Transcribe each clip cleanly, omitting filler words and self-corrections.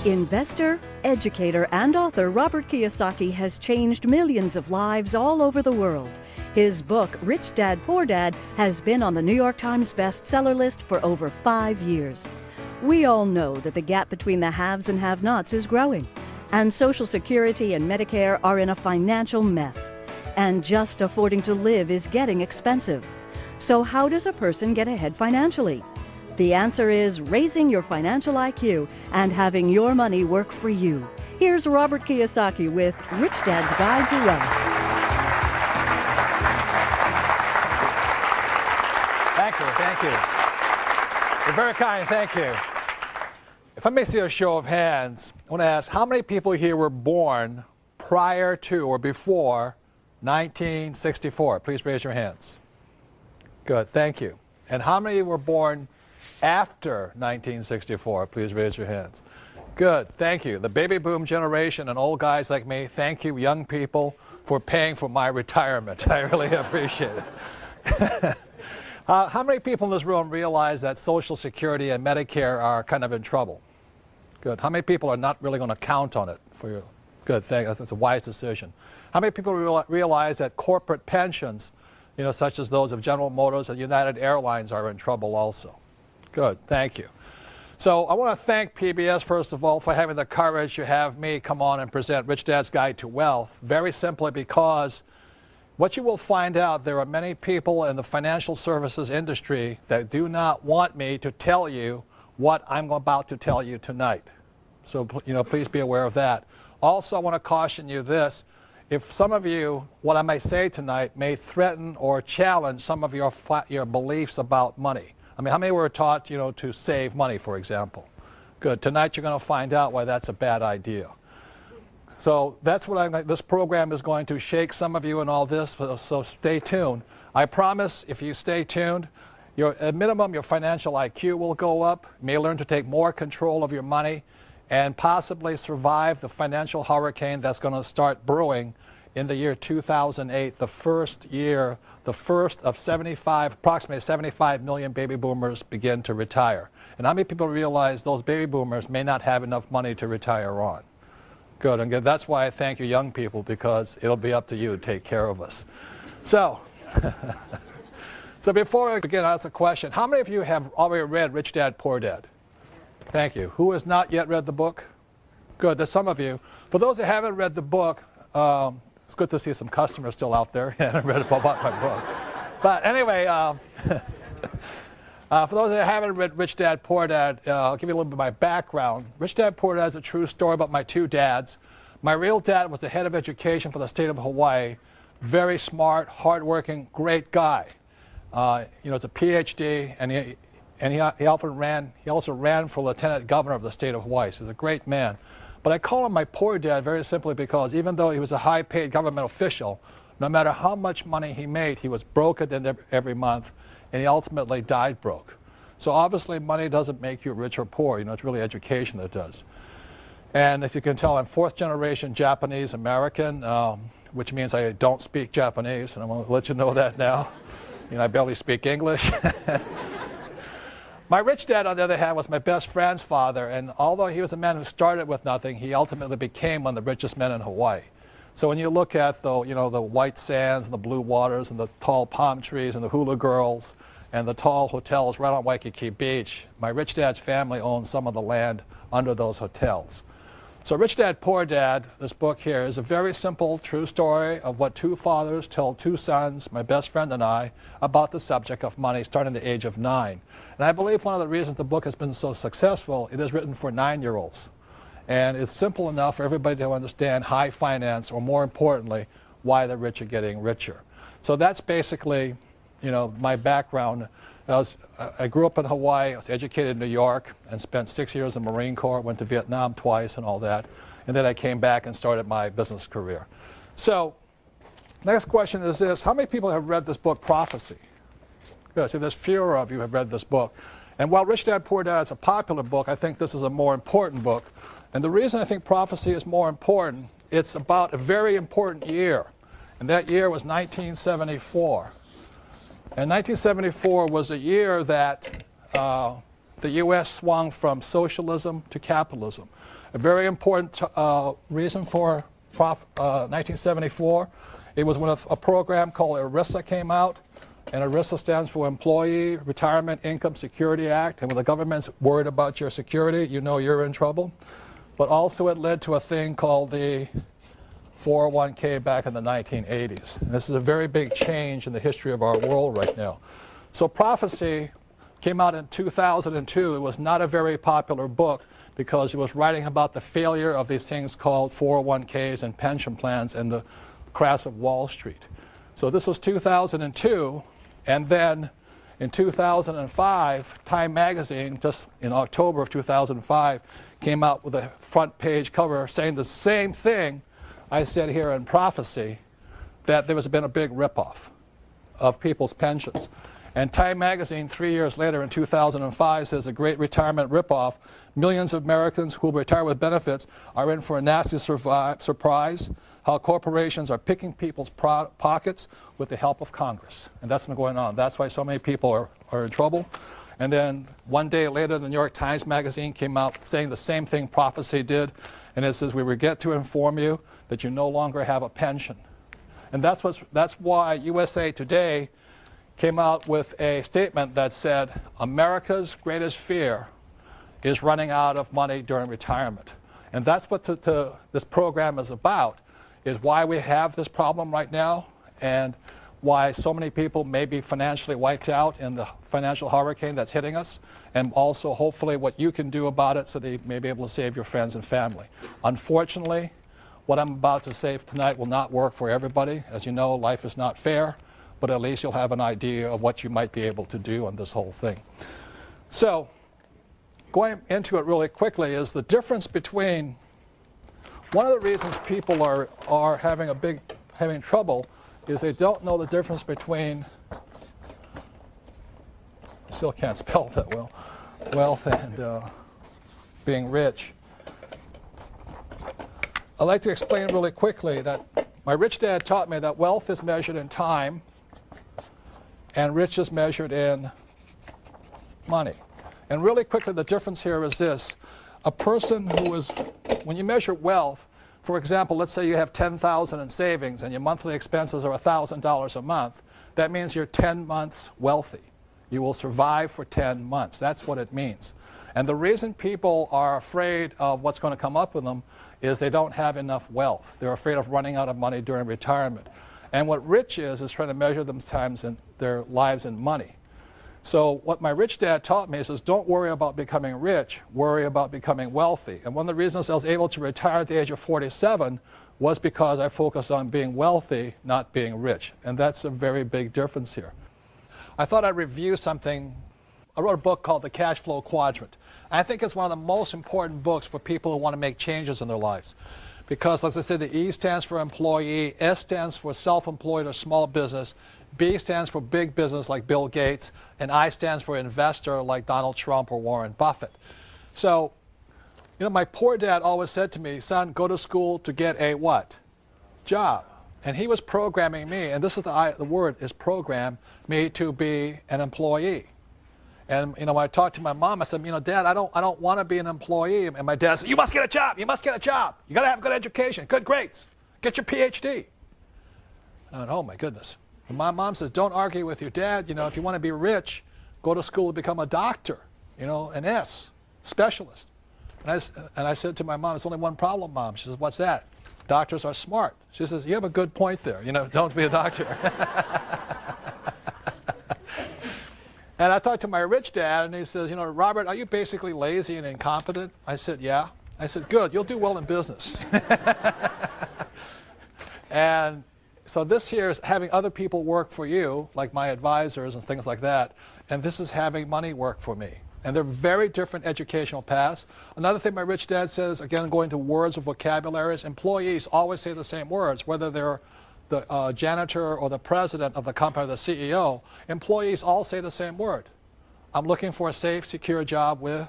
Investor, educator, and author Robert Kiyosaki has changed millions of lives all over the world. His book, Rich Dad, Poor Dad, has been on the New York Times bestseller list for over 5 years. We all know that the gap between the haves and have-nots is growing, and Social Security and Medicare are in a financial mess. And just affording to live is getting expensive. So how does a person get ahead financially? The answer is raising your financial IQ and having your money work for you. Here's Robert Kiyosaki with Rich Dad's Guide to Wealth. Thank you. You're very kind, thank you. If I may see a show of hands, I want to ask how many people here were born prior to or before 1964? Please raise your hands. Good, thank you. And how many were born after 1964? Please raise your hands. Good, thank you. The baby boom generation and old guys like me, thank you, young people, for paying for my retirement. I really appreciate it. How many people in this room realize that Social Security and Medicare are kind of in trouble? Good. How many people are not really going to count on it for you? Good, thank you. That's a wise decision. How many people realize that corporate pensions, such as those of General Motors and United Airlines, are in trouble also? Good, thank you. So I want to thank PBS, first of all, for having the courage to have me come on and present Rich Dad's Guide to Wealth, very simply because what you will find out, there are many people in the financial services industry that do not want me to tell you what I'm about to tell you tonight. So, please be aware of that. Also, I want to caution you this. If some of you, what I may say tonight may threaten or challenge some of your beliefs about money. I mean, how many were taught, to save money, for example? Good. Tonight you're going to find out why that's a bad idea. So that's what this program is going to shake some of you and all this, so stay tuned. I promise if you stay tuned, at minimum your financial IQ will go up, you may learn to take more control of your money, and possibly survive the financial hurricane that's going to start brewing in the year 2008, the first of approximately 75 million baby boomers begin to retire. And how many people realize those baby boomers may not have enough money to retire on? Good, and good. That's why I thank you young people, because it'll be up to you to take care of us. So, before I begin, I ask a question. How many of you have already read Rich Dad, Poor Dad? Thank you. Who has not yet read the book? Good, there's some of you. For those that haven't read the book, it's good to see some customers still out there and haven't read about my book. But anyway, for those that haven't read Rich Dad, Poor Dad, I'll give you a little bit of my background. Rich Dad, Poor Dad is a true story about my two dads. My real dad was the head of education for the state of Hawaii. Very smart, hardworking, great guy. He's a PhD, and he also ran for lieutenant governor of the state of Hawaii. So he's a great man. But I call him my poor dad very simply because even though he was a high-paid government official, no matter how much money he made, he was broke at the end of every month, and he ultimately died broke. So obviously money doesn't make you rich or poor. It's really education that does. And as you can tell, I'm fourth generation Japanese American, which means I don't speak Japanese, and I'm going to let you know that now. I barely speak English. My rich dad, on the other hand, was my best friend's father, and although he was a man who started with nothing, he ultimately became one of the richest men in Hawaii. So when you look at the white sands and the blue waters and the tall palm trees and the hula girls and the tall hotels right on Waikiki Beach, my rich dad's family owned some of the land under those hotels. So Rich Dad, Poor Dad, this book here, is a very simple, true story of what two fathers told two sons, my best friend and I, about the subject of money starting at the age of 9. And I believe one of the reasons the book has been so successful, it is written for 9-year-olds. And it's simple enough for everybody to understand high finance, or more importantly, why the rich are getting richer. So that's basically, my background. I grew up in Hawaii, I was educated in New York, and spent 6 years in the Marine Corps, went to Vietnam twice and all that. And then I came back and started my business career. So, next question is this. How many people have read this book, Prophecy? Good, see, there's fewer of you have read this book. And while Rich Dad, Poor Dad is a popular book, I think this is a more important book. And the reason I think Prophecy is more important, it's about a very important year. And that year was 1974. And 1974 was a year that the U.S. swung from socialism to capitalism. A very important reason for 1974, it was when a program called ERISA came out, and ERISA stands for Employee Retirement Income Security Act, and when the government's worried about your security, you know you're in trouble. But also it led to a thing called the 401k back in the 1980s. And this is a very big change in the history of our world right now. So Prophecy came out in 2002. It was not a very popular book because it was writing about the failure of these things called 401ks and pension plans and the crash of Wall Street. So this was 2002, and then in 2005, Time magazine, just in October of 2005, came out with a front page cover saying the same thing I said here in Prophecy, that there has been a big ripoff of people's pensions. And Time magazine 3 years later in 2005 says a great retirement ripoff. Millions of Americans who retire with benefits are in for a nasty surprise. How corporations are picking people's pockets with the help of Congress. And that's been going on. That's why so many people are in trouble. And then one day later, the New York Times magazine came out saying the same thing Prophecy did. And it says, we regret to inform you that you no longer have a pension. And that's why USA Today came out with a statement that said, America's greatest fear is running out of money during retirement. And that's what this program is about, is why we have this problem right now and why so many people may be financially wiped out in the financial hurricane that's hitting us, and also hopefully what you can do about it so that you may be able to save your friends and family. Unfortunately, what I'm about to say tonight will not work for everybody. As you know, life is not fair, but at least you'll have an idea of what you might be able to do on this whole thing. So, going into it really quickly is the difference between, one of the reasons people are having trouble is they don't know the difference between, I still can't spell that well, wealth and being rich. I'd like to explain really quickly that my rich dad taught me that wealth is measured in time and rich is measured in money. And really quickly, the difference here is this. A person who is, when you measure wealth, for example, let's say you have $10,000 in savings and your monthly expenses are $1,000 a month. That means you're 10 months wealthy. You will survive for 10 months. That's what it means. And the reason people are afraid of what's going to come up with them is they don't have enough wealth. They're afraid of running out of money during retirement. And what rich is trying to measure their lives in money. So what my rich dad taught me is don't worry about becoming rich, worry about becoming wealthy. And one of the reasons I was able to retire at the age of 47 was because I focused on being wealthy, not being rich. And that's a very big difference here. I thought I'd review something. I wrote a book called The Cash Flow Quadrant. I think it's one of the most important books for people who want to make changes in their lives. Because, as I said, the E stands for employee, S stands for self-employed or small business, B stands for big business like Bill Gates, and I stands for investor like Donald Trump or Warren Buffett. So, you know, my poor dad always said to me, son, go to school to get a what? Job. And he was programming me, and this is the word is program, me to be an employee. And, you know, when I talked to my mom, I said, you know, Dad, I don't want to be an employee. And my dad said, you must get a job. You must get a job. You got to have good education, good grades. Get your PhD. I went, oh, my goodness. And my mom says, don't argue with your dad. You know, if you want to be rich, go to school to become a doctor, you know, an S, specialist. And I said to my mom, there's only one problem, Mom. She says, what's that? Doctors are smart. She says, you have a good point there. You know, don't be a doctor. And I talked to my rich dad, and he says, you know, Robert, are you basically lazy and incompetent? I said, yeah. I said, good, you'll do well in business. And so this here is having other people work for you, like my advisors and things like that, and this is having money work for me. And they're very different educational paths. Another thing my rich dad says, again, going to words of vocabularies, employees always say the same words, whether they're the janitor or the president of the company, the CEO, employees all say the same word. I'm looking for a safe, secure job with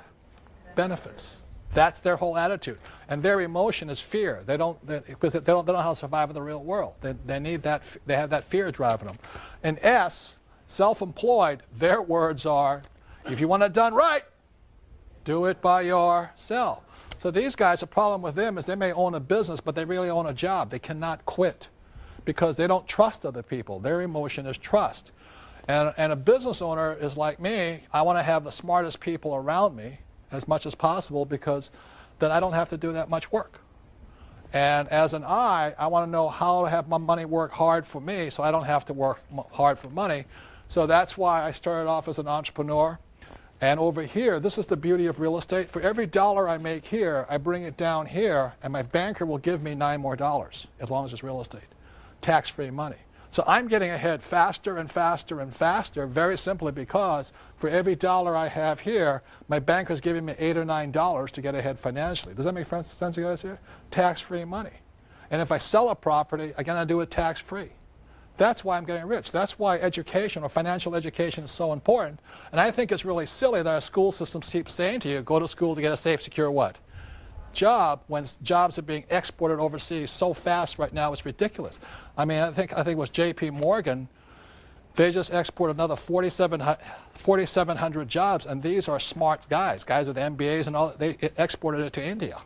benefits. That's their whole attitude. And their emotion is fear. Because they don't know how to survive in the real world. They need that. They have that fear driving them. And S, self-employed, their words are, if you want it done right, do it by yourself. So these guys, the problem with them is they may own a business, but they really own a job. They cannot quit because they don't trust other people. Their emotion is trust. And a business owner is like me. I want to have the smartest people around me as much as possible because then I don't have to do that much work. And as an I want to know how to have my money work hard for me so I don't have to work hard for money. So that's why I started off as an entrepreneur. And over here, this is the beauty of real estate. For every dollar I make here, I bring it down here, and my banker will give me $9 more, as long as it's real estate, tax-free money. So I'm getting ahead faster and faster and faster, very simply because for every dollar I have here, my banker's giving me $8 or $9 to get ahead financially. Does that make sense to you guys here? Tax-free money. And if I sell a property, I'm going to do it tax-free. That's why I'm getting rich. That's why education or financial education is so important. And I think it's really silly that our school systems keep saying to you, go to school to get a safe, secure what? Job, when jobs are being exported overseas so fast right now, it's ridiculous. I mean, I think it was J.P. Morgan. They just exported another 4,700 jobs, and these are smart guys with MBAs and all. They exported it to India.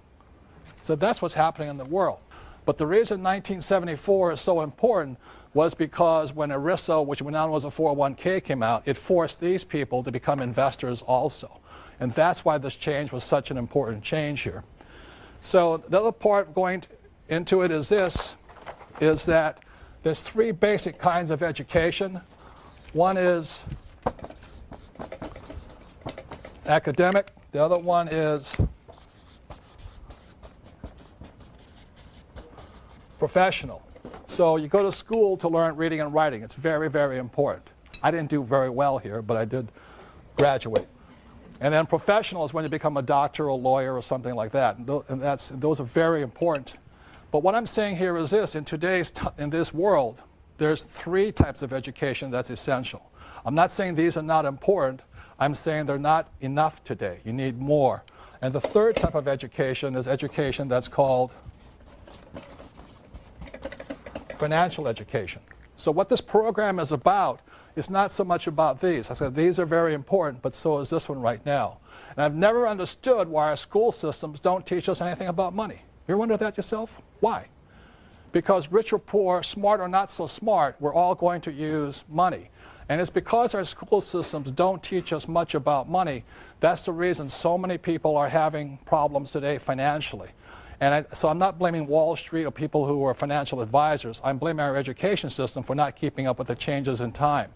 So that's what's happening in the world. But the reason 1974 is so important was because when ERISA, which now was a 401k, came out, it forced these people to become investors also. And that's why this change was such an important change here. So the other part going into it is this, is that there's three basic kinds of education. One is academic. The other one is professional. So you go to school to learn reading and writing. It's very, very important. I didn't do very well here, but I did graduate. And then professional is when you become a doctor or a lawyer or something like that. And those are very important. But what I'm saying here is this: in this world, there's three types of education that's essential. I'm not saying these are not important. I'm saying they're not enough today. You need more. And the third type of education is education that's called financial education. So what this program is about is not so much about these. I said these are very important, but so is this one right now. And I've never understood why our school systems don't teach us anything about money. You ever wonder that yourself? Why? Because rich or poor, smart or not so smart, we're all going to use money. And it's because our school systems don't teach us much about money. That's the reason so many people are having problems today financially. And so I'm not blaming Wall Street or people who are financial advisors. I'm blaming our education system for not keeping up with the changes in time.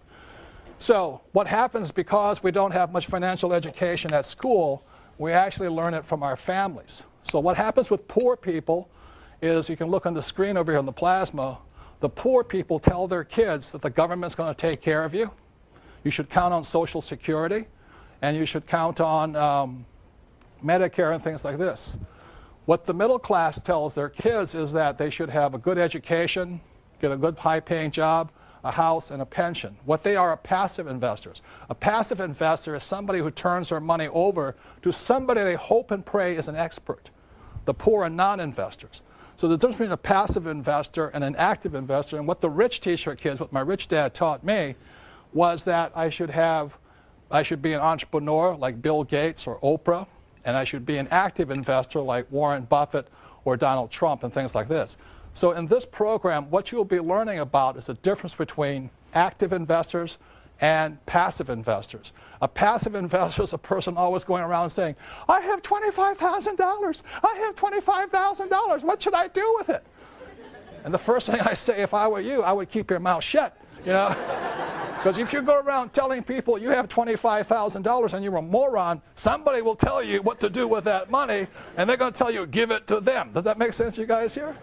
So what happens because we don't have much financial education at school, we actually learn it from our families. So what happens with poor people is, you can look on the screen over here on the plasma, the poor people tell their kids that the government's going to take care of you. You should count on Social Security, and you should count on Medicare and things like this. What the middle class tells their kids is that they should have a good education, get a good high-paying job, a house, and a pension. What they are passive investors. A passive investor is somebody who turns their money over to somebody they hope and pray is an expert. The poor are non-investors. So the difference between a passive investor and an active investor, and what the rich teach their kids, what my rich dad taught me, was that I should be an entrepreneur like Bill Gates or Oprah, and I should be an active investor like Warren Buffett or Donald Trump and things like this. So in this program, what you'll be learning about is the difference between active investors and passive investors. A passive investor is a person always going around saying, I have $25,000, I have $25,000, what should I do with it? And the first thing I say, if I were you, I would keep your mouth shut, you know? Because if you go around telling people you have $25,000 and you're a moron, somebody will tell you what to do with that money, and they're going to tell you, give it to them. Does that make sense, you guys here?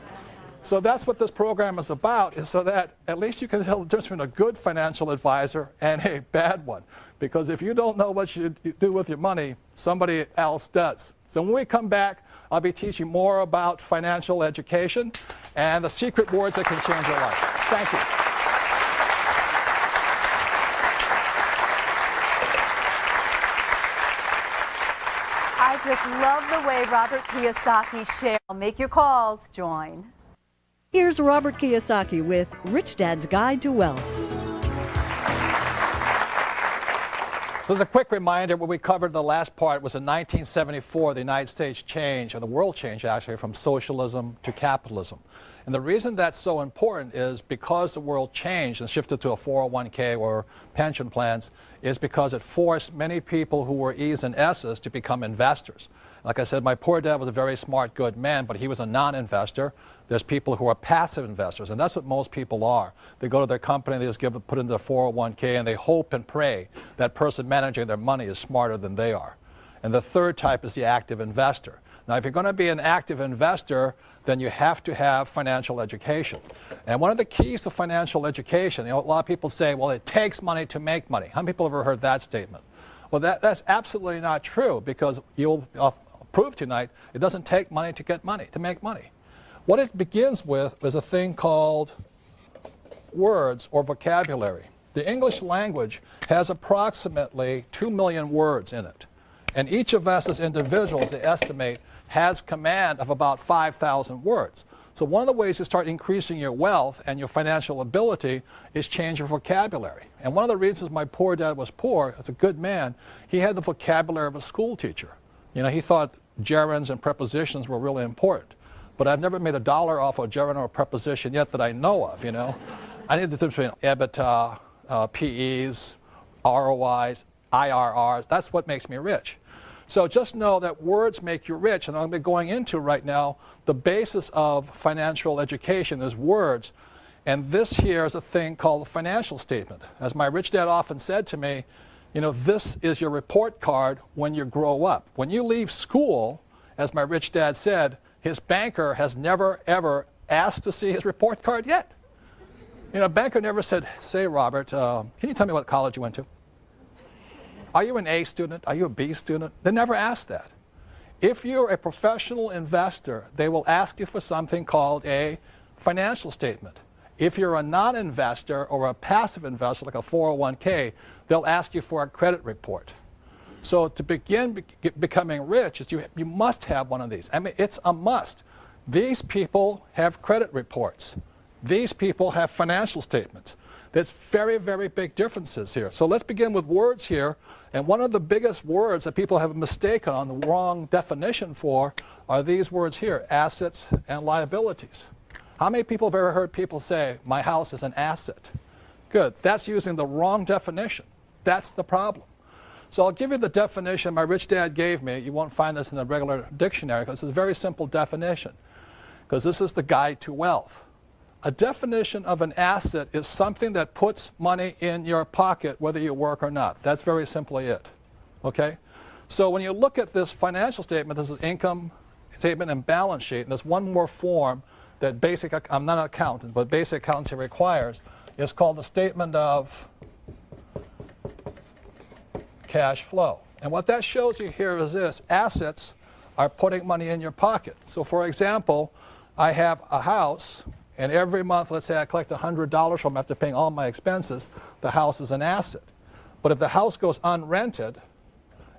So that's what this program is about, is so that at least you can tell the difference between a good financial advisor and a bad one. Because if you don't know what you do with your money, somebody else does. So when we come back, I'll be teaching more about financial education and the secret words that can change your life. Thank you. I just love the way Robert Kiyosaki shares. Make your calls. Join. Here's Robert Kiyosaki with Rich Dad's Guide to Wealth. So as a quick reminder, what we covered in the last part was in 1974, the United States changed, or the world changed actually, from socialism to capitalism. And the reason that's so important is because the world changed and shifted to a 401k or pension plans is because it forced many people who were E's and S's to become investors. Like I said, my poor dad was a very smart, good man, but he was a non-investor. There's people who are passive investors, and that's what most people are. They go to their company, they just put into their 401k, and they hope and pray that person managing their money is smarter than they are. And the third type is the active investor. Now, if you're going to be an active investor, then you have to have financial education. And one of the keys to financial education, a lot of people say, well, it takes money to make money. How many people have ever heard that statement? Well, that's absolutely not true, because you'll prove tonight it doesn't take money to get money, to make money. What it begins with is a thing called words or vocabulary. The English language has approximately 2 million words in it. And each of us as individuals, they estimate, has command of about 5,000 words. So one of the ways to start increasing your wealth and your financial ability is change your vocabulary. And one of the reasons my poor dad was poor, as a good man, he had the vocabulary of a school teacher. You know, he thought gerunds and prepositions were really important. But I've never made $1 off a gerund or a preposition yet that I know of, you know. I need the difference between EBITDA, PEs, ROIs, IRRs. That's what makes me rich. So just know that words make you rich, and I'm going to be going into right now the basis of financial education is words. And this here is a thing called the financial statement. As my rich dad often said to me, you know, this is your report card when you grow up. When you leave school, as my rich dad said, his banker has never, ever asked to see his report card yet. You know, a banker never said, say, Robert, can you tell me what college you went to? Are you an A student? Are you a B student? They never ask that. If you're a professional investor, they will ask you for something called a financial statement. If you're a non-investor or a passive investor, like a 401k, they'll ask you for a credit report. So to begin becoming rich, is you must have one of these. I mean, it's a must. These people have credit reports. These people have financial statements. There's very, very big differences here. So let's begin with words here. And one of the biggest words that people have mistaken on the wrong definition for are these words here, assets and liabilities. How many people have ever heard people say, my house is an asset? Good. That's using the wrong definition. That's the problem. So I'll give you the definition my rich dad gave me. You won't find this in the regular dictionary because it's a very simple definition, because this is the guide to wealth. A definition of an asset is something that puts money in your pocket whether you work or not. That's very simply it. Okay? So when you look at this financial statement, this is income statement and balance sheet, and there's one more form that I'm not an accountant, but basic accountancy requires. It's called the statement of cash flow. And what that shows you here is this. Assets are putting money in your pocket. So for example, I have a house, and every month, let's say I collect $100 from after paying all my expenses, the house is an asset. But if the house goes unrented,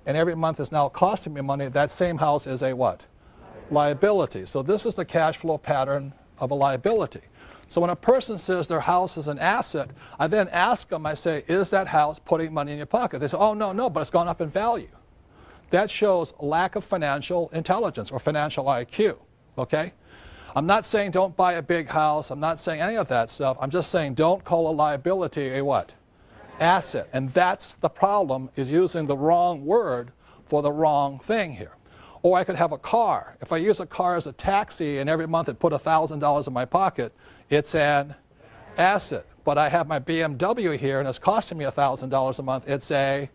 and every month is now costing me money, that same house is a what? Liability. So this is the cash flow pattern of a liability. So when a person says their house is an asset, I then ask them, I say, is that house putting money in your pocket? They say, oh, no, but it's gone up in value. That shows lack of financial intelligence or financial IQ, okay? I'm not saying don't buy a big house. I'm not saying any of that stuff. I'm just saying don't call a liability a what? Asset. And that's the problem, is using the wrong word for the wrong thing here. Or I could have a car. If I use a car as a taxi and every month it put $1,000 in my pocket, it's an asset. But I have my BMW here and it's costing me $1,000 a month, it's a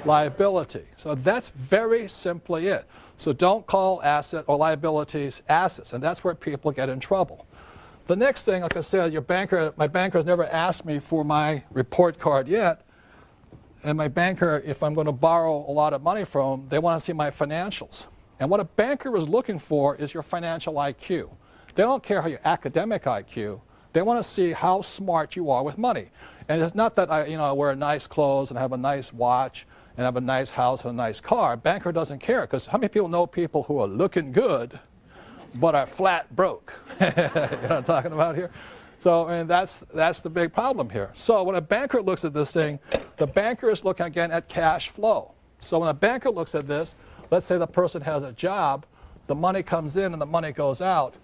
liability. So that's very simply it. So don't call asset or liabilities assets, and that's where people get in trouble. The next thing, like I said, my banker has never asked me for my report card yet, and my banker, if I'm going to borrow a lot of money from them, they want to see my financials. And what a banker is looking for is your financial IQ. They don't care how your academic IQ. They want to see how smart you are with money. And it's not that I wear nice clothes and have a nice watch and have a nice house and a nice car. A banker doesn't care, because how many people know people who are looking good but are flat broke? You know what I'm talking about here? So, and that's the big problem here. So when a banker looks at this thing, the banker is looking again at cash flow. So when a banker looks at this, let's say the person has a job, the money comes in and the money goes out.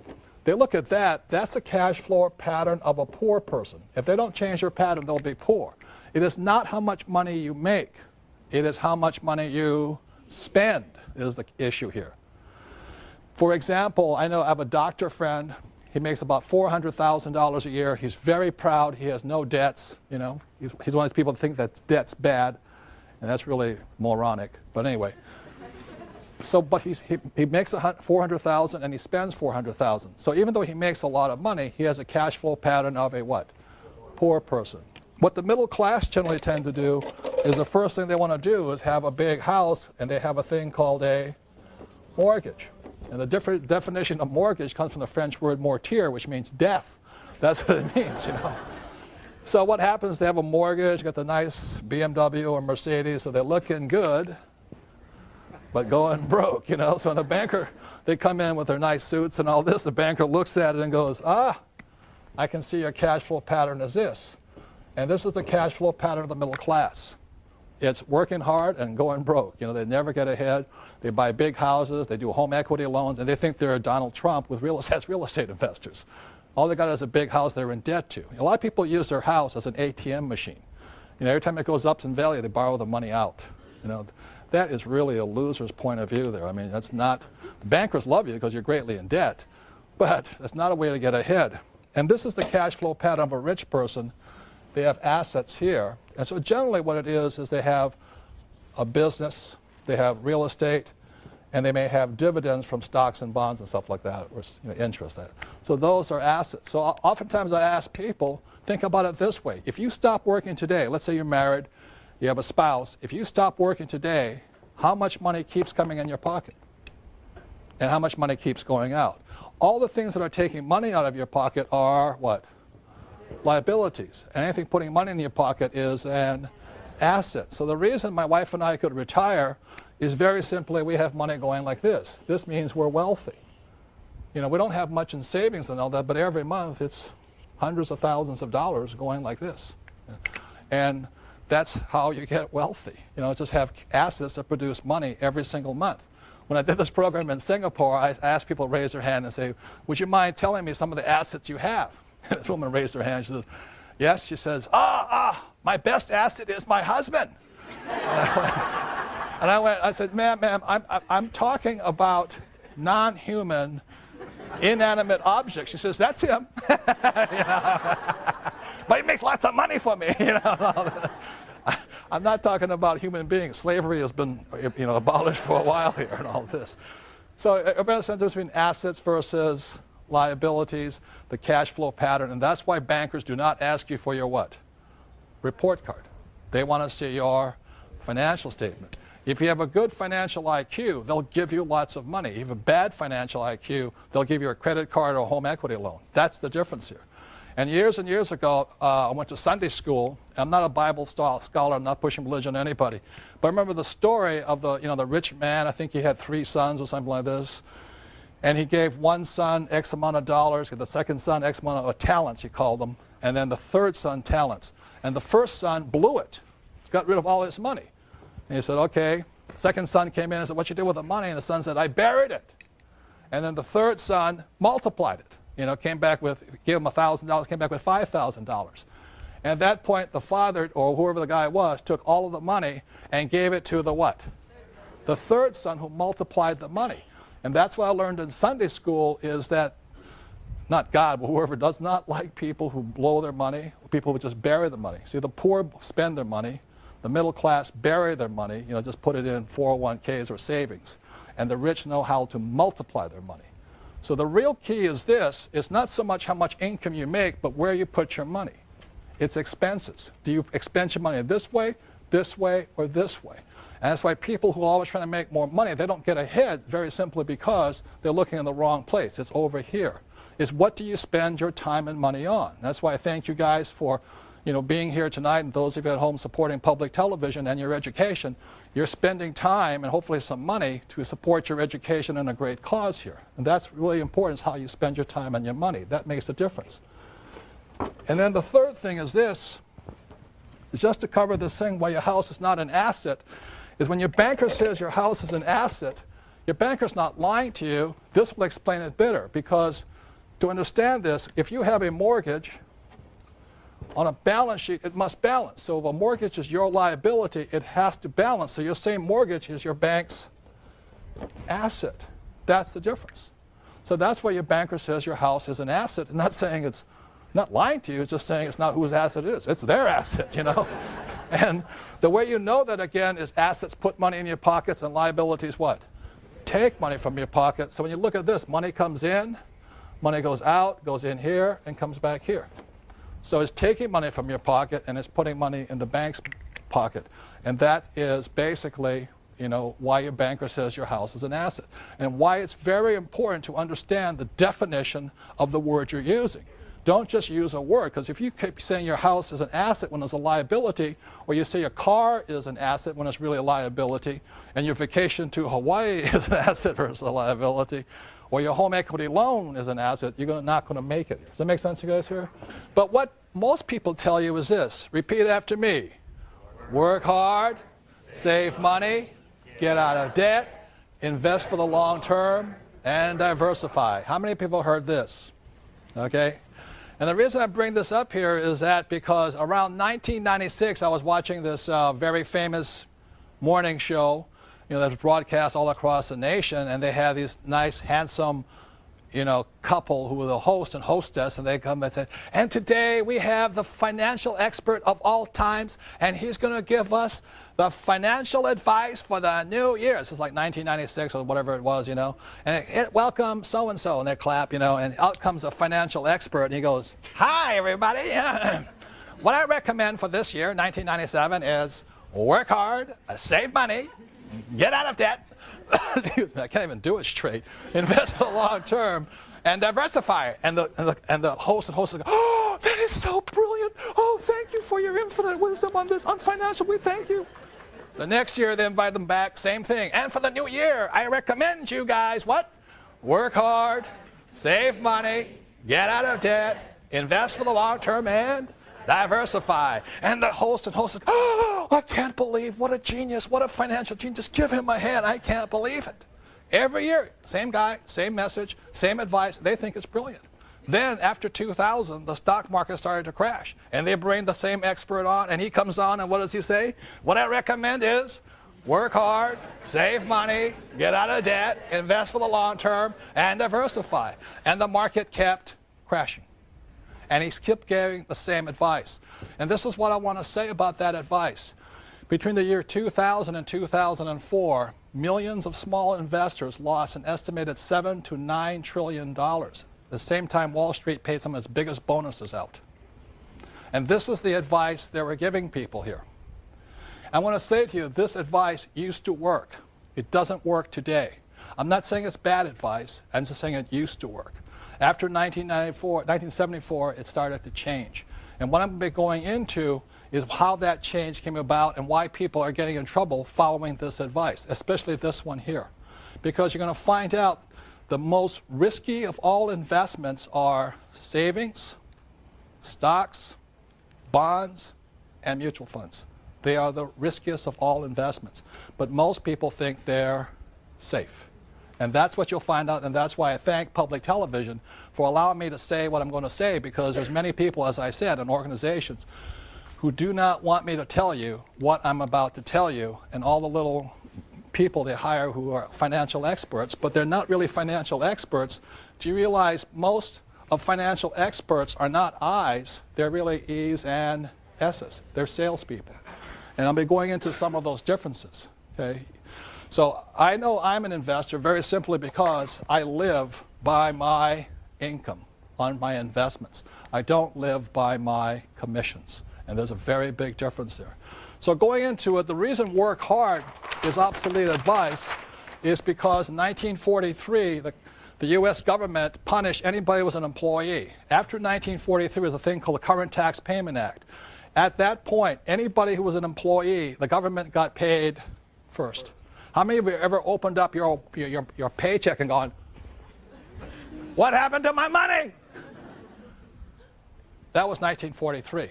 They look at that, that's a cash flow pattern of a poor person. If they don't change their pattern, they'll be poor. It is not how much money you make. It is how much money you spend is the issue here. For example, I have a doctor friend. He makes about $400,000 a year. He's very proud. He has no debts. He's one of those people that think that debt's bad, and that's really moronic. But anyway, but he makes $400,000 and he spends $400,000. So even though he makes a lot of money, he has a cash flow pattern of a what? Poor person. What the middle class generally tend to do is the first thing they want to do is have a big house, and they have a thing called a mortgage. And the different definition of mortgage comes from the French word mortier, which means death. That's what it means, So what happens, they have a mortgage, got the nice BMW or Mercedes, so they're looking good, but going broke, So when a banker, they come in with their nice suits and all this, the banker looks at it and goes, I can see your cash flow pattern is this. And this is the cash flow pattern of the middle class. It's working hard and going broke. They never get ahead. They buy big houses, they do home equity loans, and they think they're Donald Trump with real estate investors. All they got is a big house they're in debt to. A lot of people use their house as an ATM machine. Every time it goes up in value, they borrow the money out. That is really a loser's point of view there. I mean, that's not, the bankers love you because you're greatly in debt, but that's not a way to get ahead. And this is the cash flow pattern of a rich person. They have assets here. And so generally what it is they have a business, they have real estate, and they may have dividends from stocks and bonds and stuff like that, or interest. So those are assets. So oftentimes I ask people, think about it this way. If you stop working today, let's say you're married, you have a spouse, if you stop working today, how much money keeps coming in your pocket? And how much money keeps going out? All the things that are taking money out of your pocket are what? Liabilities. And anything putting money in your pocket is an asset. So the reason my wife and I could retire is very simply we have money going like this. This means we're wealthy. We don't have much in savings and all that, but every month it's hundreds of thousands of dollars going like this. And that's how you get wealthy. Just have assets that produce money every single month. When I did this program in Singapore, I asked people to raise their hand and say, would you mind telling me some of the assets you have? This woman raised her hand. She says, yes. She says, my best asset is my husband. And I said, ma'am, I'm talking about non-human, inanimate objects. She says, that's him. But he makes lots of money for me. I'm not talking about human beings. Slavery has been abolished for a while here and all this. So a better sense between assets versus liabilities, the cash flow pattern, and that's why bankers do not ask you for your what? Report card. They want to see your financial statement. If you have a good financial IQ, they'll give you lots of money. If you have a bad financial IQ, they'll give you a credit card or a home equity loan. That's the difference here. And years ago, I went to Sunday school. I'm not a Bible scholar. I'm not pushing religion on anybody. But I remember the story of the rich man. I think he had 3 sons or something like this. And he gave one son X amount of dollars, the second son X amount of talents, he called them, and then the third son talents. And the first son blew it, got rid of all his money. And he said, okay. The second son came in and said, what you did with the money? And the son said, I buried it. And then the third son multiplied it. Came back with, gave him $1,000, came back with $5,000. And at that point, the father, or whoever the guy was, took all of the money and gave it to the what? The third son, who multiplied the money. And that's what I learned in Sunday school is that, not God, but whoever does not like people who blow their money, people who just bury the money. See, the poor spend their money, the middle class bury their money, just put it in 401ks or savings. And the rich know how to multiply their money. So the real key is this, it's not so much how much income you make, but where you put your money. It's expenses. Do you expend your money this way, or this way? And that's why people who are always trying to make more money, they don't get ahead very simply because they're looking in the wrong place. It's over here. It's what do you spend your time and money on? And that's why I thank you guys for being here tonight, and those of you at home supporting public television and your education. You're spending time and hopefully some money to support your education and a great cause here. And that's really important, is how you spend your time and your money. That makes a difference. And then the third thing is this, is just to cover this thing why your house is not an asset, is when your banker says your house is an asset, your banker's not lying to you. This will explain it better, because to understand this, if you have a mortgage on a balance sheet, it must balance. So if a mortgage is your liability, it has to balance. So your same mortgage is your bank's asset. That's the difference. So that's why your banker says your house is an asset. And not saying it's not lying to you, it's just saying it's not whose asset it is. It's their asset, you know. And the way you know that, again, is assets put money in your pockets and liabilities what? Take money from your pocket. So when you look at this, money comes in, money goes out, goes in here, and comes back here. So it's taking money from your pocket and it's putting money in the bank's pocket. And that is basically, you know, why your banker says your house is an asset. And why it's very important to understand the definition of the word you're using. Don't just use a word, because if you keep saying your house is an asset when it's a liability, or you say your car is an asset when it's really a liability, and your vacation to Hawaii is an asset versus a liability, or your home equity loan is an asset, you're not going to make it. Does that make sense, you guys here? But what most people tell you is this. Repeat after me. Work hard, save money, get out of debt, invest for the long term, and diversify. How many people heard this? Okay? And the reason I bring this up here is that because around 1996, I was watching this very famous morning show, you know, that was broadcast all across the nation, and they had these nice, handsome, you know, couple who were the host and hostess, and they come and say, and today we have the financial expert of all times, and he's going to give us the financial advice for the new year. This is like 1996 or whatever it was, you know. And welcome so-and-so, and they clap, you know, and out comes a financial expert, and he goes, hi, everybody. What I recommend for this year, 1997, is work hard, save money, get out of debt. I can't even do it straight. Invest for the long term and diversify. And the host go, oh, that is so brilliant. Oh, thank you for your infinite wisdom on this. On financial, we thank you. The next year, they invite them back, same thing. And for the new year, I recommend you guys, what? Work hard, save money, get out of debt, invest for the long term, and diversify. And the host goes, oh, I can't believe, what a genius, what a financial genius. Give him a hand, I can't believe it. Every year, same guy, same message, same advice. They think it's brilliant. Then after 2000, the stock market started to crash. And they bring the same expert on, and he comes on, and what does he say? What I recommend is work hard, save money, get out of debt, invest for the long term, and diversify. And the market kept crashing. And he kept giving the same advice. And this is what I want to say about that advice. Between the year 2000 and 2004, millions of small investors lost an estimated $7 to $9 trillion. At the same time, Wall Street paid some of its biggest bonuses out. And this is the advice they were giving people here. I want to say to you, this advice used to work. It doesn't work today. I'm not saying it's bad advice. I'm just saying it used to work. After 1974, it started to change. And what I'm going to be going into is how that change came about and why people are getting in trouble following this advice, especially this one here. Because you're going to find out the most risky of all investments are savings, stocks, bonds, and mutual funds. They are the riskiest of all investments. But most people think they're safe. And that's what you'll find out, and that's why I thank public television for allowing me to say what I'm going to say, because there's many people, as I said, in organizations who do not want me to tell you what I'm about to tell you, and all the little people they hire who are financial experts, but they're not really financial experts. Do you realize most of financial experts are not I's, they're really E's and S's. They're salespeople. And I'll be going into some of those differences, okay? So I know I'm an investor very simply because I live by my income on my investments. I don't live by my commissions. And there's a very big difference there. So going into it, the reason work hard is obsolete advice is because in 1943, the U.S. government punished anybody who was an employee. After 1943 was a thing called the Current Tax Payment Act. At that point, anybody who was an employee, the government got paid first. How many of you ever opened up your paycheck and gone, what happened to my money? That was 1943.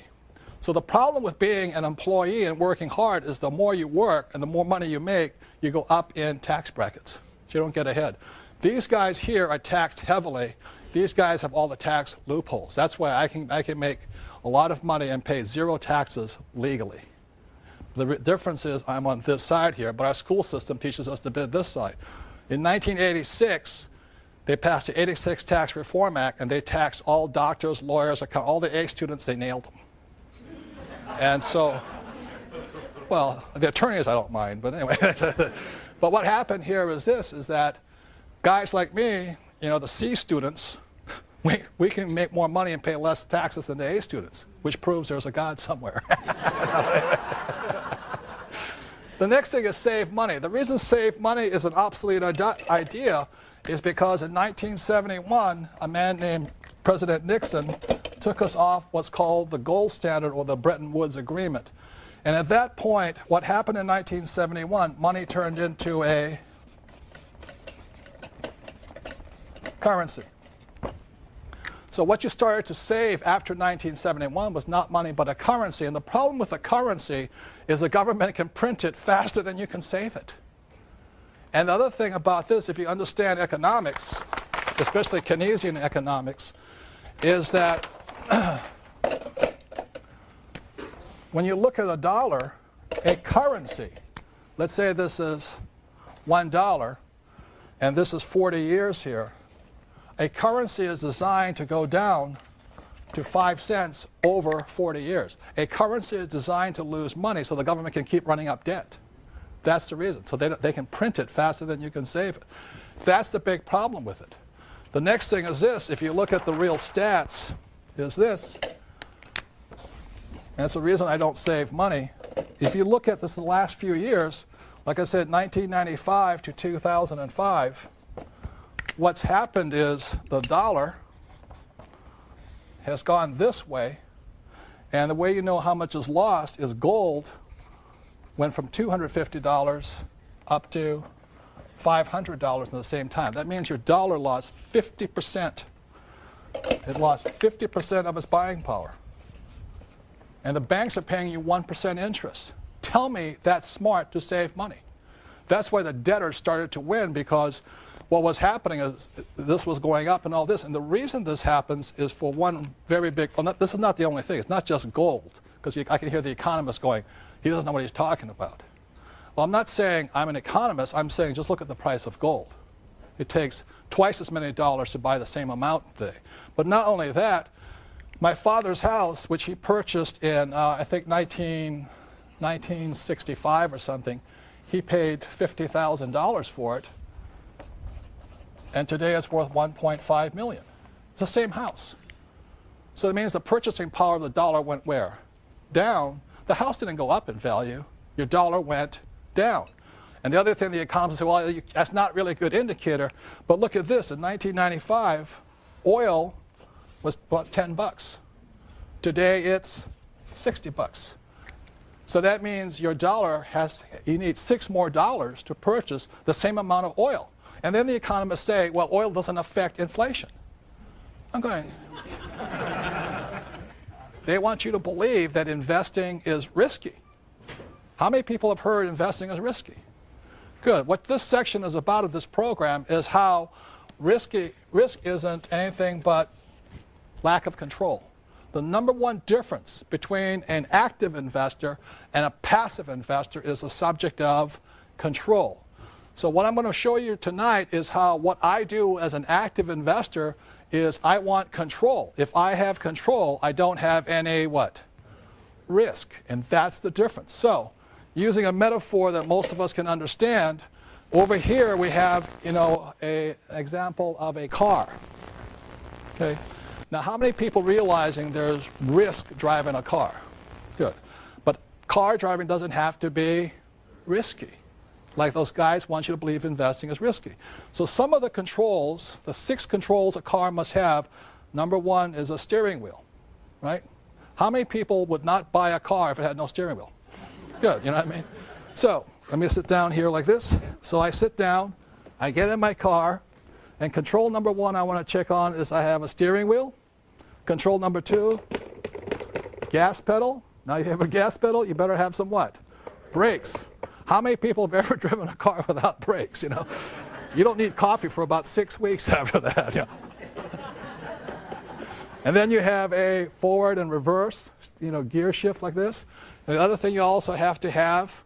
So the problem with being an employee and working hard is the more you work and the more money you make, you go up in tax brackets. So you don't get ahead. These guys here are taxed heavily. These guys have all the tax loopholes. That's why I can make a lot of money and pay zero taxes legally. The difference is I'm on this side here, but our school system teaches us to be this side. In 1986, they passed the 86 Tax Reform Act, and they taxed all doctors, lawyers, all the A students. They nailed them. And so, well, the attorneys I don't mind, but anyway. But what happened here is this, is that guys like me, the C students, we can make more money and pay less taxes than the A students, which proves there's a God somewhere. The next thing is save money. The reason save money is an obsolete idea is because in 1971, a man named President Nixon took us off what's called the gold standard or the Bretton Woods Agreement. And at that point, what happened in 1971, money turned into a currency. So what you started to save after 1971 was not money but a currency. And the problem with a currency is the government can print it faster than you can save it. And the other thing about this, if you understand economics, especially Keynesian economics, is that when you look at a dollar, a currency, let's say this is $1 and this is 40 years here, a currency is designed to go down to 5 cents over 40 years. A currency is designed to lose money so the government can keep running up debt. That's the reason. So they can print it faster than you can save it. That's the big problem with it. The next thing is this. If you look at the real stats, is this. And that's the reason I don't save money. If you look at this the last few years, like I said, 1995 to 2005, what's happened is the dollar has gone this way, and the way you know how much is lost is gold went from $250 up to $500 in the same time. That means your dollar lost 50%. It lost 50% of its buying power. And the banks are paying you 1% interest. Tell me that's smart to save money. That's why the debtors started to win, because what was happening is this was going up and all this. And the reason this happens is for one very big, this is not the only thing. It's not just gold, because I can hear the economists going, he doesn't know what he's talking about. Well, I'm not saying I'm an economist. I'm saying just look at the price of gold. It takes twice as many dollars to buy the same amount today. But not only that, my father's house, which he purchased in, I think, 1965 or something, he paid $50,000 for it. And today it's worth $1.5 million. It's the same house. So it means the purchasing power of the dollar went where? Down. The house didn't go up in value. Your dollar went down. And the other thing the economists say, well, that's not really a good indicator. But look at this. In 1995, oil was about $10. Today it's $60. So that means your dollar you need $6 more to purchase the same amount of oil. And then the economists say, well, oil doesn't affect inflation. I'm going, they want you to believe that investing is risky. How many people have heard investing is risky? Good. What this section is about of this program is how risk isn't anything but lack of control. The number one difference between an active investor and a passive investor is the subject of control. So what I'm going to show you tonight is how what I do as an active investor is I want control. If I have control, I don't have any what? Risk. And that's the difference. So using a metaphor that most of us can understand, over here we have, an example of a car. Okay. Now, how many people realizing there's risk driving a car? Good. But car driving doesn't have to be risky. Like those guys want you to believe investing is risky. So some of the controls, the 6 controls a car must have, number 1 is a steering wheel, right? How many people would not buy a car if it had no steering wheel? Good, you know what I mean? So let me sit down here like this. So I sit down, I get in my car, and control number 1 I want to check on is I have a steering wheel. Control number 2, Gas pedal. Now you have a gas pedal, you better have some what? Brakes. How many people have ever driven a car without brakes, you know? You don't need coffee for about 6 weeks after that. You know? And then you have a forward and reverse, gear shift like this. And the other thing you also have to have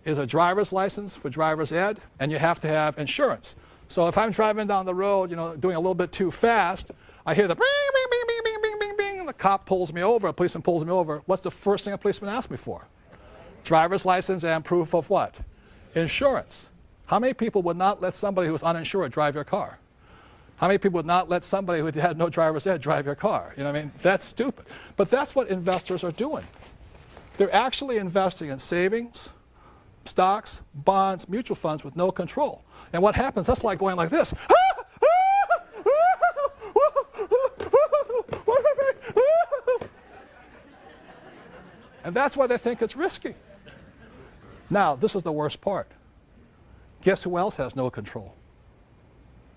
is a driver's license for driver's ed, and you have to have insurance. So if I'm driving down the road, doing a little bit too fast, I hear the bing, bing, bing, bing, bing, bing, bing, bing, and the cop pulls me over, a policeman pulls me over. What's the first thing a policeman asks me for? Driver's license and proof of what? Insurance. How many people would not let somebody who's uninsured drive your car? How many people would not let somebody who had no driver's ed drive your car? You know what I mean? That's stupid. But that's what investors are doing. They're actually investing in savings, stocks, bonds, mutual funds with no control. And what happens, that's like going like this. And that's why they think it's risky. Now, this is the worst part. Guess who else has no control?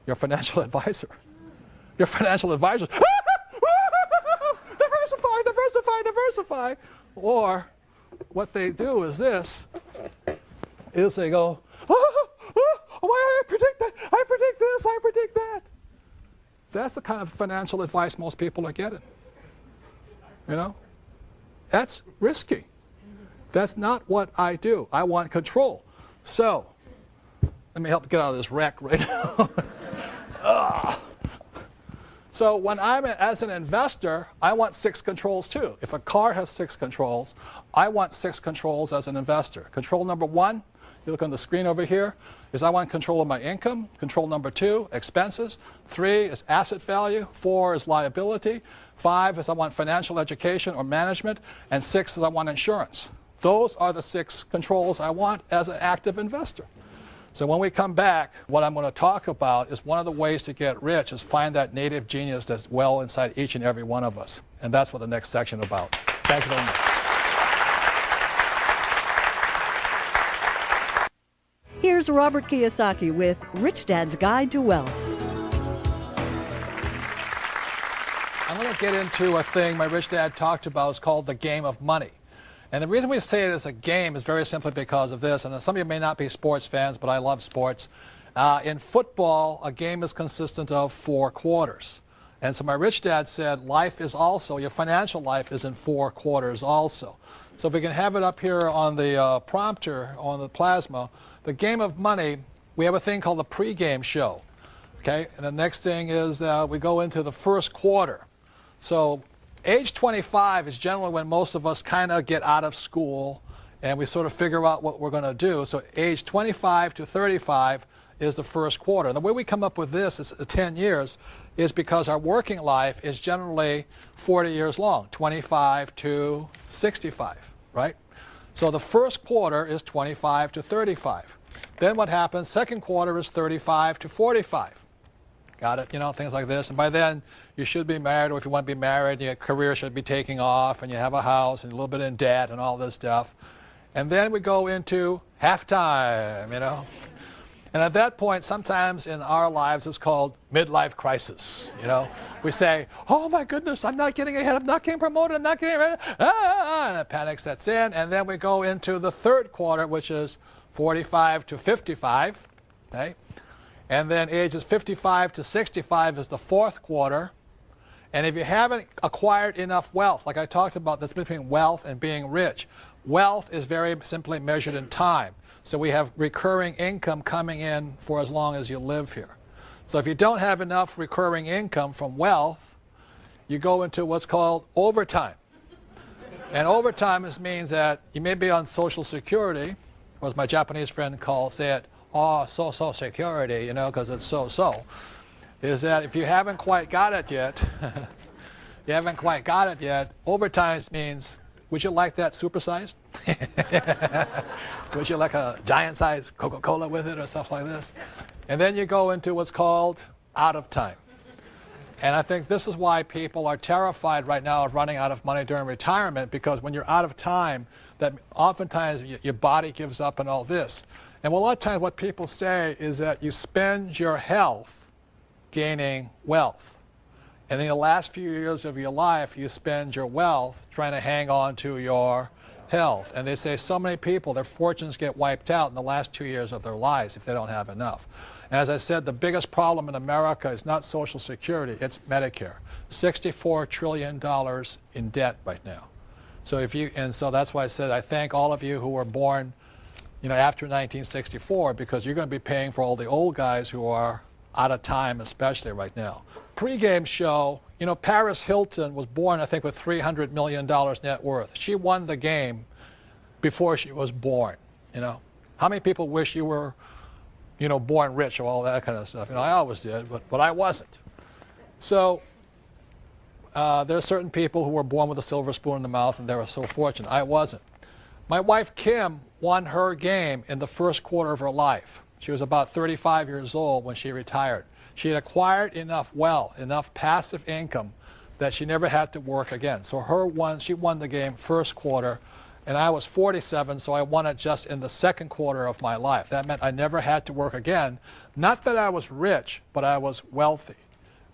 Your financial advisor. Your financial advisor. Diversify, diversify, diversify. Or what they do is this, is they go, I predict that, I predict this, I predict that. That's the kind of financial advice most people are getting. That's risky. That's not what I do. I want control. So, let me help get out of this wreck right now. So when I'm as an investor, I want 6 controls too. If a car has 6 controls, I want 6 controls as an investor. Control number 1, you look on the screen over here, is I want control of my income. Control number 2, expenses. 3 is asset value. 4 is liability. 5 is I want financial education or management. And 6 is I want insurance. Those are the 6 controls I want as an active investor. So when we come back, what I'm going to talk about is one of the ways to get rich is find that native genius that's well inside each and every one of us. And that's what the next section is about. Thank you very much. Here's Robert Kiyosaki with Rich Dad's Guide to Wealth. I'm going to get into a thing my rich dad talked about. It's called the game of money. And the reason we say it as a game is very simply because of this. And some of you may not be sports fans, but I love sports. In football, a game is consistent of 4 quarters. And so my rich dad said life is also, your financial life is in 4 quarters also. So if we can have it up here on the prompter, on the plasma, the game of money, we have a thing called the pregame show. Okay, and the next thing is we go into the first quarter. So age 25 is generally when most of us kind of get out of school and we sort of figure out what we're going to do. So age 25 to 35 is the first quarter. And the way we come up with this is 10 years is because our working life is generally 40 years long, 25 to 65, right? So the first quarter is 25 to 35. Then what happens, second quarter is 35 to 45. Got it? Things like this. And by then, you should be married, or if you want to be married, your career should be taking off, and you have a house, and a little bit in debt, and all this stuff. And then we go into halftime, And at that point, sometimes in our lives, it's called midlife crisis, We say, oh my goodness, I'm not getting ahead, I'm not getting promoted, I'm not getting ahead, and a panic sets in. And then we go into the third quarter, which is 45 to 55, okay? And then ages 55 to 65 is the fourth quarter. And if you haven't acquired enough wealth, like I talked about, that's between wealth and being rich. Wealth is very simply measured in time. So we have recurring income coming in for as long as you live here. So if you don't have enough recurring income from wealth, you go into what's called overtime. And overtime means that you may be on Social Security, or as my Japanese friend say it, Social Security, because it's so. Is that if you haven't quite got it yet, overtime means, would you like that supersized? Would you like a giant-sized Coca-Cola with it or stuff like this? And then you go into what's called out of time. And I think this is why people are terrified right now of running out of money during retirement, because when you're out of time, that oftentimes your body gives up and all this. And a lot of times what people say is that you spend your health gaining wealth. And in the last few years of your life, you spend your wealth trying to hang on to your health. And they say so many people, their fortunes get wiped out in the last 2 years of their lives if they don't have enough. And as I said, the biggest problem in America is not Social Security, it's Medicare. $64 trillion in debt right now. So that's why I said I thank all of you who were born, after 1964, because you're going to be paying for all the old guys who are out of time, especially right now. Pre-game show, Paris Hilton was born, I think, with $300 million net worth. She won the game before she was born, How many people wish you were, born rich or all that kind of stuff? I always did, but I wasn't. So there are certain people who were born with a silver spoon in the mouth, and they were so fortunate. I wasn't. My wife, Kim, won her game in the first quarter of her life. She was about 35 years old when she retired. She had acquired enough wealth, enough passive income, that she never had to work again. So she won the game first quarter, and I was 47, so I won it just in the second quarter of my life. That meant I never had to work again. Not that I was rich, but I was wealthy.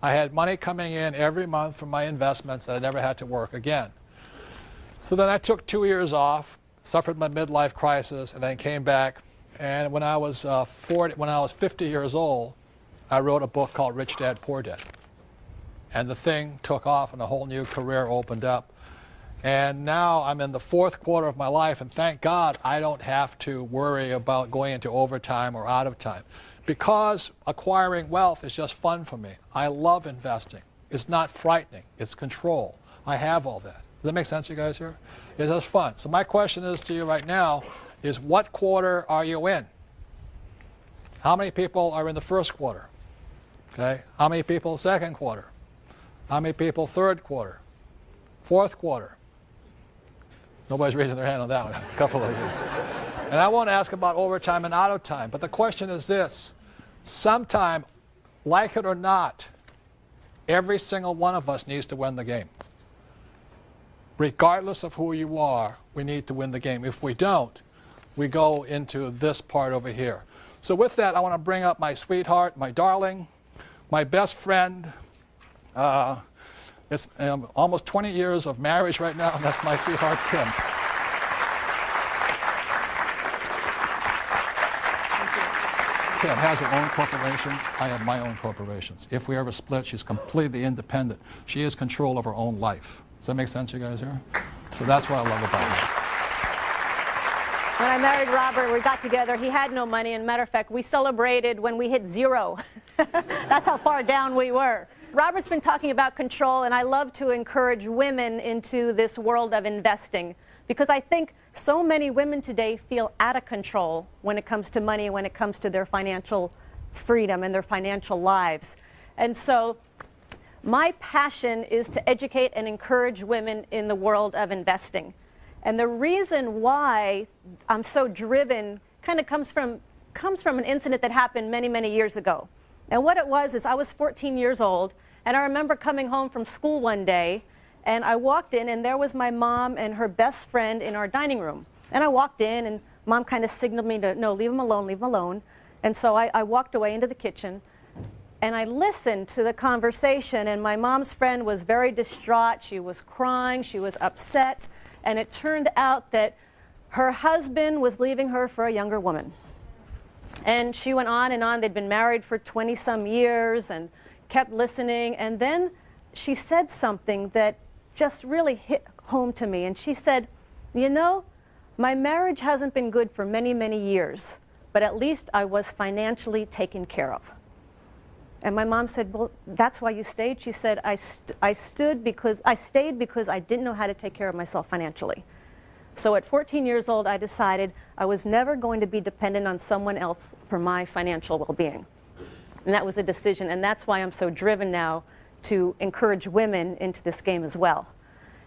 I had money coming in every month from my investments that I never had to work again. So then I took 2 years off, suffered my midlife crisis, and then came back. And when I was 50 years old, I wrote a book called Rich Dad, Poor Dad. And the thing took off and a whole new career opened up. And now I'm in the fourth quarter of my life, and thank God I don't have to worry about going into overtime or out of time. Because acquiring wealth is just fun for me. I love investing. It's not frightening. It's control. I have all that. Does that make sense, you guys here? It's just fun. So my question is to you right now is, what quarter are you in? How many people are in the first quarter? Okay. How many people second quarter? How many people third quarter? Fourth quarter? Nobody's raising their hand on that one. A couple of you. And I won't ask about overtime and out of time, but the question is this. Sometime, like it or not, every single one of us needs to win the game. Regardless of who you are, we need to win the game. If we don't, we go into this part over here. So with that, I want to bring up my sweetheart, my darling, my best friend. It's almost 20 years of marriage right now, and that's my sweetheart, Kim. Kim has her own corporations. I have my own corporations. If we ever split, she's completely independent. She has control of her own life. Does that make sense, you guys here? So that's what I love about her. When I married Robert, we got together. He had no money. And matter of fact, we celebrated when we hit zero. That's how far down we were. Robert's been talking about control, and I love to encourage women into this world of investing, because I think so many women today feel out of control when it comes to money, when it comes to their financial freedom and their financial lives. And so my passion is to educate and encourage women in the world of investing. And the reason why I'm so driven kind of comes from an incident that happened many, many years ago. And what it was is I was 14 years old, and I remember coming home from school one day, and I walked in, and there was my mom and her best friend in our dining room. And I walked in, and Mom kind of signaled me to, no, leave him alone, leave him alone. And so I walked away into the kitchen, and I listened to the conversation, and my mom's friend was very distraught. She was crying, she was upset, and it turned out that her husband was leaving her for a younger woman. And she went on and on. They'd been married for 20-some years and kept listening. And then she said something that just really hit home to me. And she said, you know, my marriage hasn't been good for many, many years, but at least I was financially taken care of. And my mom said, well, that's why you stayed? She said, I stayed because I didn't know how to take care of myself financially. So at 14 years old, I decided I was never going to be dependent on someone else for my financial well-being. And that was a decision, and that's why I'm so driven now to encourage women into this game as well.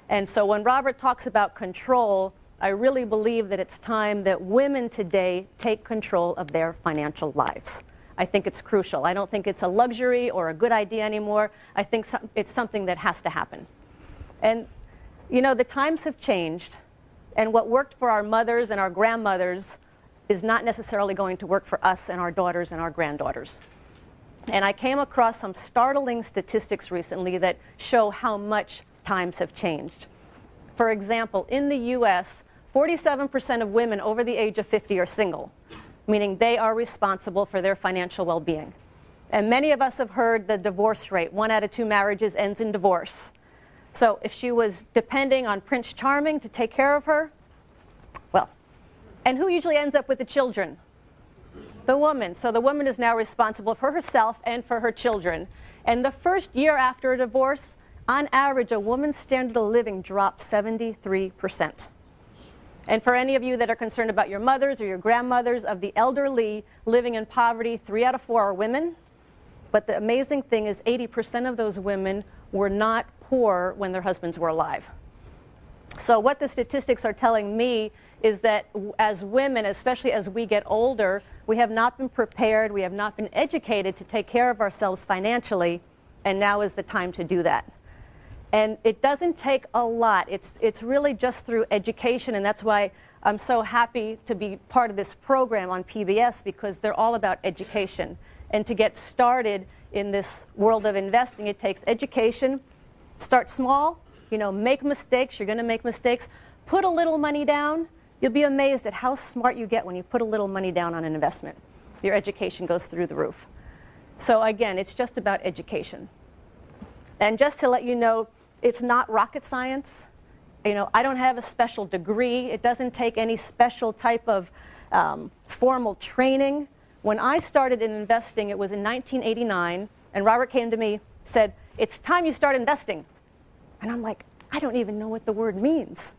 And so when Robert talks about control, I really believe that it's time that women today take control of their financial lives. I think it's crucial. I don't think it's a luxury or a good idea anymore. I think it's something that has to happen. And, you know, the times have changed. And what worked for our mothers and our grandmothers is not necessarily going to work for us and our daughters and our granddaughters. And I came across some startling statistics recently that show how much times have changed. For example, in the US, 47% of women over the age of 50 are single, meaning they are responsible for their financial well-being. And many of us have heard the divorce rate. 1 out of 2 marriages ends in divorce. So if she was depending on Prince Charming to take care of her, well, and who usually ends up with the children? The woman. So the woman is now responsible for herself and for her children. And the first year after a divorce, on average, a woman's standard of living drops 73%. And for any of you that are concerned about your mothers or your grandmothers, of the elderly living in poverty, 3 out of 4 are women. But the amazing thing is 80% of those women were not poor when their husbands were alive. So what the statistics are telling me is that as women, especially as we get older, we have not been prepared, we have not been educated to take care of ourselves financially, and now is the time to do that. And it doesn't take a lot. It's really just through education, and that's why I'm so happy to be part of this program on PBS, because they're all about education. And to get started in this world of investing, it takes education. Start small, make mistakes. You're going to make mistakes. Put a little money down. You'll be amazed at how smart you get when you put a little money down on an investment. Your education goes through the roof. So again, it's just about education. And just to let you know, it's not rocket science. I don't have a special degree. It doesn't take any special type of formal training. When I started in investing, it was in 1989, and Robert came to me, said, "It's time you start investing." And I'm like, I don't even know what the word means.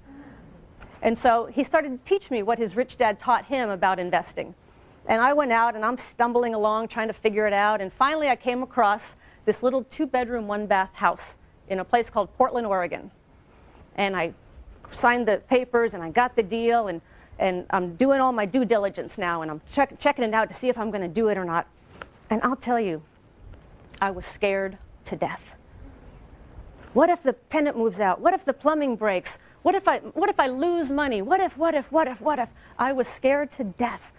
And so he started to teach me what his rich dad taught him about investing. And I went out, and I'm stumbling along trying to figure it out, and finally I came across this little 2-bedroom, 1-bath house in a place called Portland, Oregon. And I signed the papers, and I got the deal, and I'm doing all my due diligence now, and I'm checking it out to see if I'm going to do it or not. And I'll tell you, I was scared to death. What if the tenant moves out? What if the plumbing breaks? What if I lose money? What if? I was scared to death.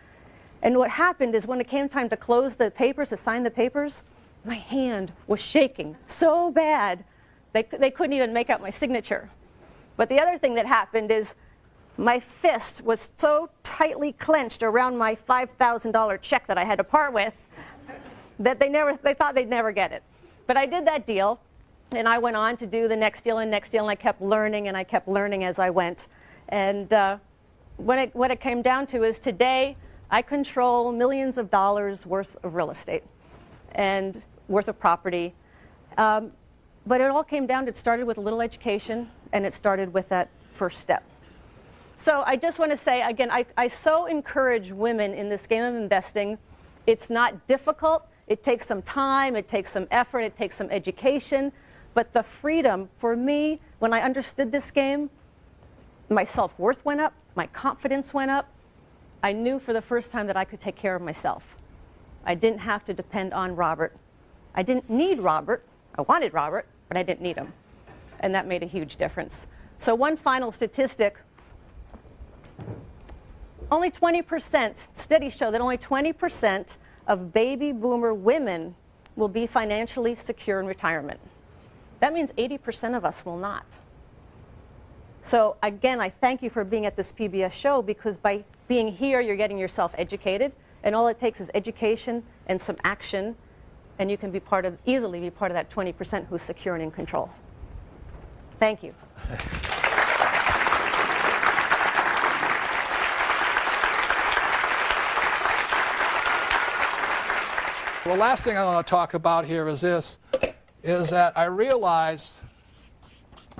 And what happened is when it came time to close the papers, to sign the papers, my hand was shaking so bad they couldn't even make out my signature. But the other thing that happened is my fist was so tightly clenched around my $5,000 check that I had to part with that they thought they'd never get it. But I did that deal, and I went on to do the next deal, and I kept learning, and I kept learning as I went. And what it came down to is today I control millions of dollars worth of real estate and worth of property. But it all came down to, it started with a little education, and it started with that first step. So I just want to say, again, I so encourage women in this game of investing. It's not difficult. It takes some time. It takes some effort. It takes some education. But the freedom, for me, when I understood this game, my self-worth went up. My confidence went up. I knew for the first time that I could take care of myself. I didn't have to depend on Robert. I didn't need Robert. I wanted Robert, but I didn't need him. And that made a huge difference. So one final statistic. Only 20%, studies show that only 20% of baby boomer women will be financially secure in retirement. That means 80% of us will not. So again, I thank you for being at this PBS show, because by being here, you're getting yourself educated, and all it takes is education and some action, and you can be easily be part of that 20% who's secure and in control. Thank you. The last thing I want to talk about here is this, is that I realized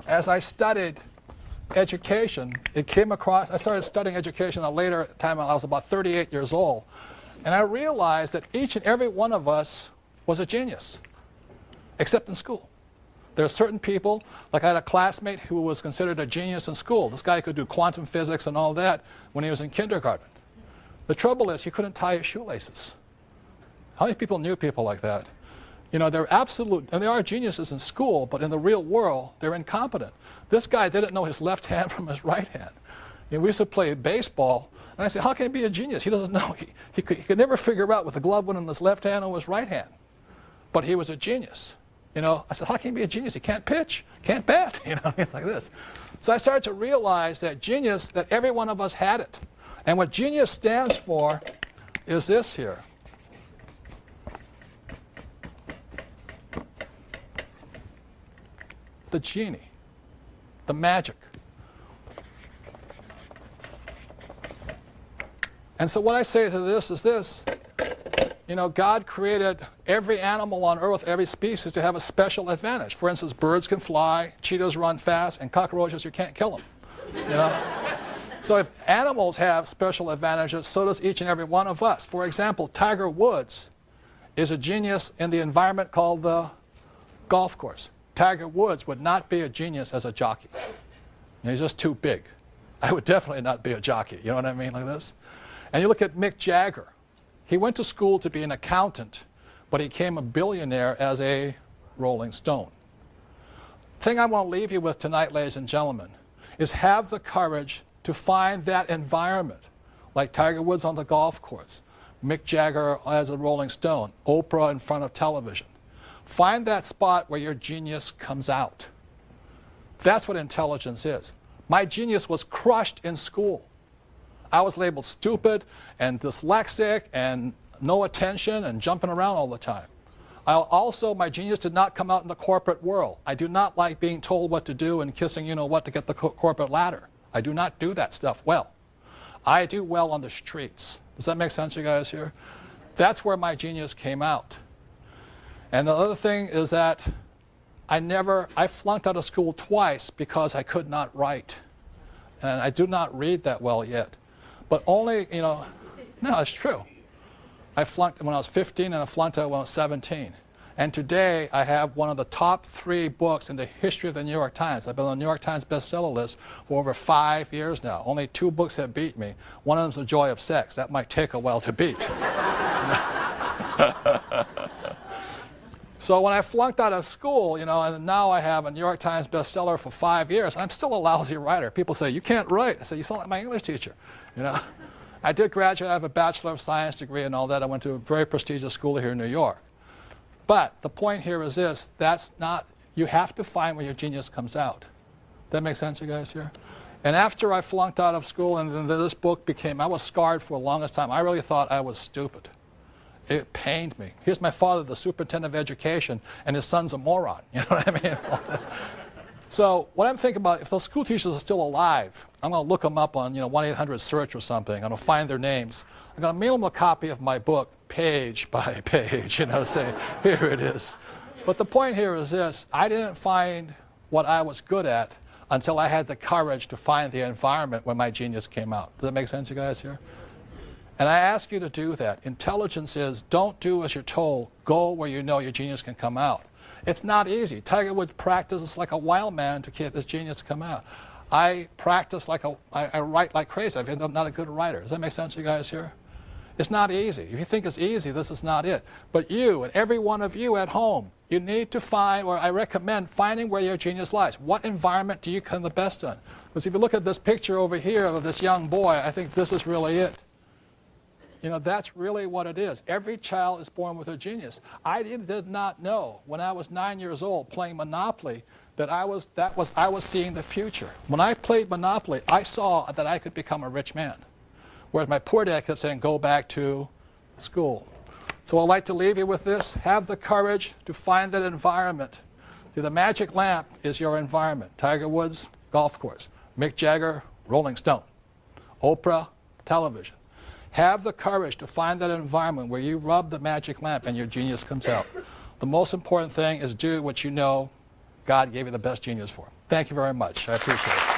as I studied education, I started studying education at a later time when I was about 38 years old. And I realized that each and every one of us was a genius, except in school. There are certain people, like I had a classmate who was considered a genius in school. This guy could do quantum physics and all that when he was in kindergarten. The trouble is he couldn't tie his shoelaces. How many people knew people like that? They're absolute, and they are geniuses in school, but in the real world, they're incompetent. This guy didn't know his left hand from his right hand. We used to play baseball, and I said, how can he be a genius? He doesn't know. He could never figure out what the glove went in his left hand or his right hand. but he was a genius. You know, I said, how can he be a genius? He can't pitch, can't bat, you know, it's like this. So I started to realize that genius, that every one of us had it. And what genius stands for is this here. The genie, the magic. And so what I say to this is this. You know, God created every animal on earth, every species, to have a special advantage. For instance, birds can fly, cheetahs run fast, and cockroaches, you can't kill them. You know? So if animals have special advantages, so does each and every one of us. For example, Tiger Woods is a genius in the environment called the golf course. Tiger Woods would not be a genius as a jockey. He's just too big. I would definitely not be a jockey, you know what I mean, like this? And you look at Mick Jagger. He went to school to be an accountant, but he became a billionaire as a Rolling Stone. The thing I want to leave you with tonight, ladies and gentlemen, is have the courage to find that environment, like Tiger Woods on the golf course, Mick Jagger as a Rolling Stone, Oprah in front of television. Find that spot where your genius comes out. That's what intelligence is. My genius was crushed in school. I was labeled stupid and dyslexic and no attention and jumping around all the time. My genius did not come out in the corporate world. I do not like being told what to do and kissing you-know-what to get the corporate ladder. I do not do that stuff well. I do well on the streets. Does that make sense, you guys here? That's where my genius came out. And the other thing is that I flunked out of school twice because I could not write. And I do not read that well yet. But only, you know, no, it's true. I flunked when I was 15 and I flunked out when I was 17. And today I have one of the top 3 books in the history of the New York Times. I've been on the New York Times bestseller list for over 5 years now. Only 2 books have beat me. One of them is The Joy of Sex. That might take a while to beat. So when I flunked out of school, you know, and now I have a New York Times bestseller for 5 years, I'm still a lousy writer. People say, you can't write. I say, you sound like my English teacher. You know, I did graduate. I have a Bachelor of Science degree and all that. I went to a very prestigious school here in New York. But the point here is this, you have to find where your genius comes out. That makes sense, you guys here? And after I flunked out of school and then this book I was scarred for the longest time. I really thought I was stupid. It pained me. Here's my father, the superintendent of education, and his son's a moron. You know what I mean? It's all this. So what I'm thinking about, if those school teachers are still alive, I'm going to look them up on 1-800-SEARCH or something. I'm going to find their names. I'm going to mail them a copy of my book, page by page, say, here it is. But the point here is this. I didn't find what I was good at until I had the courage to find the environment where my genius came out. Does that make sense, you guys here? And I ask you to do that. Intelligence is don't do as you're told. Go where you know your genius can come out. It's not easy. Tiger Woods practices like a wild man to get his genius to come out. I practice I write like crazy. I'm not a good writer. Does that make sense, you guys here? It's not easy. If you think it's easy, this is not it. But you and every one of you at home, you need to find, or I recommend finding where your genius lies. What environment do you come the best in? Because if you look at this picture over here of this young boy, I think this is really it. That's really what it is. Every child is born with a genius. I did not know when I was 9 years old playing Monopoly that I was seeing the future. When I played Monopoly, I saw that I could become a rich man. Whereas my poor dad kept saying, go back to school. So I'd like to leave you with this. Have the courage to find that environment. The magic lamp is your environment. Tiger Woods, golf course. Mick Jagger, Rolling Stone. Oprah, television. Have the courage to find that environment where you rub the magic lamp and your genius comes out. The most important thing is do what you know God gave you the best genius for. Thank you very much. I appreciate it.